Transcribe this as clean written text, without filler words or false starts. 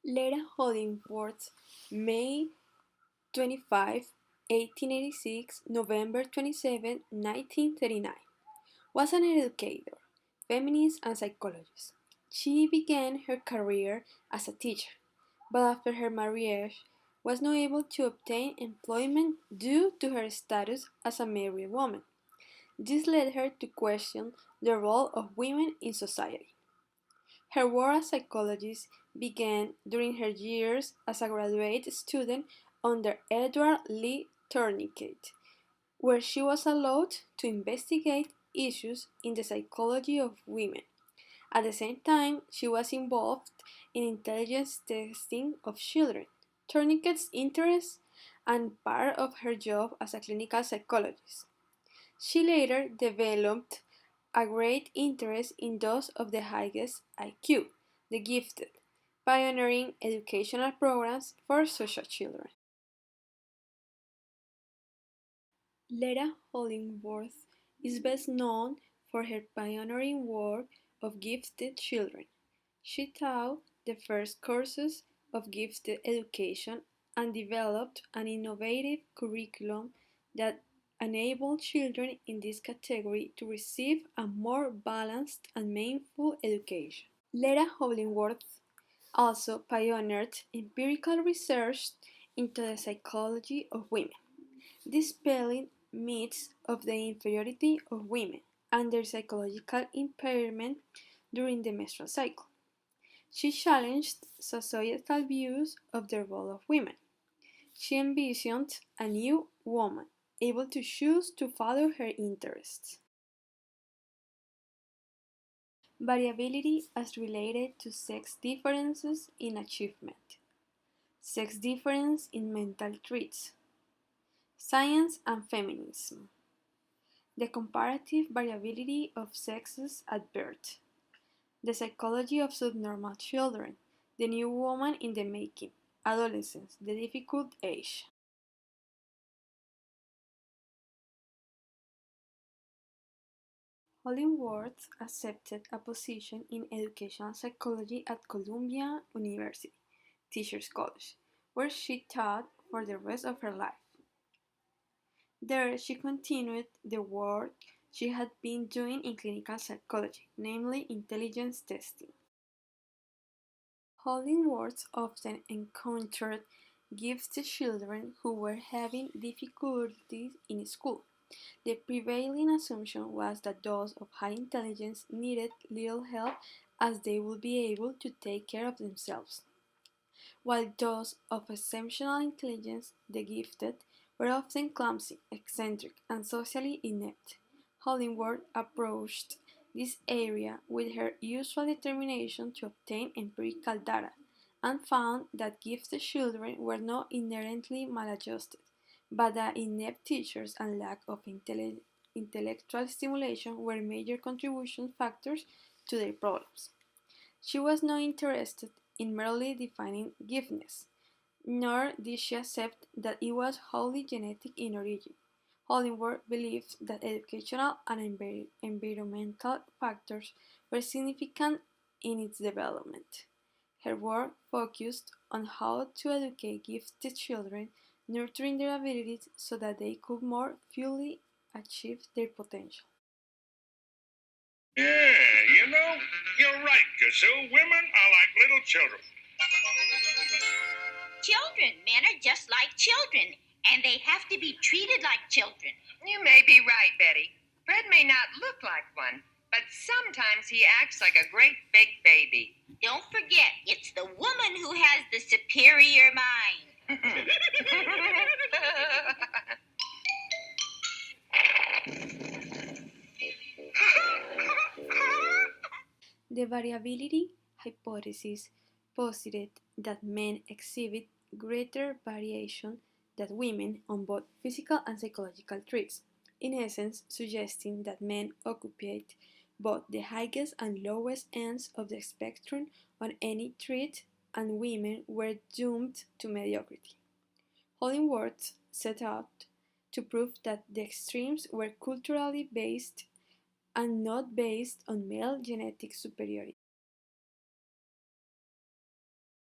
Leta Hollingsworth, May 25, 1886, November 27, 1939, was an educator, feminist, and psychologist. She began her career as a teacher, but after her marriage was not able to obtain employment due to her status as a married woman. This led her to question the role of women in society. Her work as psychologist began during her years as a graduate student under Edward Lee Tourniquet, where she was allowed to investigate issues in the psychology of women. At the same time, she was involved in intelligence testing of children, Tourniquet's interest and part of her job as a clinical psychologist. She later developed a great interest in those of the highest IQ, the gifted, pioneering educational programs for such children. Leta Hollingsworth is best known for her pioneering work of gifted children. She taught the first courses of gifted education and developed an innovative curriculum that enabled children in this category to receive a more balanced and meaningful education. Leta Hollingsworth also pioneered empirical research into the psychology of women, dispelling myths of the inferiority of women and their psychological impairment during the menstrual cycle. She challenged societal views of the role of women. She envisioned a new woman, able to choose to follow her interests. Variability as related to sex differences in achievement, sex difference in mental traits, science and feminism, the comparative variability of sexes at birth, the psychology of subnormal children, the new woman in the making, adolescence, the difficult age. Hollingworth accepted a position in educational psychology at Columbia University, Teachers College, where she taught for the rest of her life. There she continued the work she had been doing in clinical psychology, namely intelligence testing. Hollingworth often encountered gifted children who were having difficulties in school. The prevailing assumption was that those of high intelligence needed little help as they would be able to take care of themselves, while those of exceptional intelligence, the gifted, were often clumsy, eccentric, and socially inept. Hollingworth approached this area with her usual determination to obtain empirical data, and found that gifted children were not inherently maladjusted, but that inept teachers and lack of intellectual stimulation were major contribution factors to their problems. She was not interested in merely defining giftedness, nor did she accept that it was wholly genetic in origin. Hollingworth believed that educational and environmental factors were significant in its development. Her work focused on how to educate gifted children, nurturing their abilities so that they could more fully achieve their potential. Yeah, you're right, Gazoo. Women are like little children. Children, men are just like children, and they have to be treated like children. You may be right, Betty. Fred may not look like one, but sometimes he acts like a great big baby. Don't forget, it's the woman who has the superior mind. The variability hypothesis posited that men exhibit greater variation than women on both physical and psychological traits, in essence suggesting that men occupied both the highest and lowest ends of the spectrum on any trait and women were doomed to mediocrity. Hollingworth set out to prove that the extremes were culturally based and not based on male genetic superiority.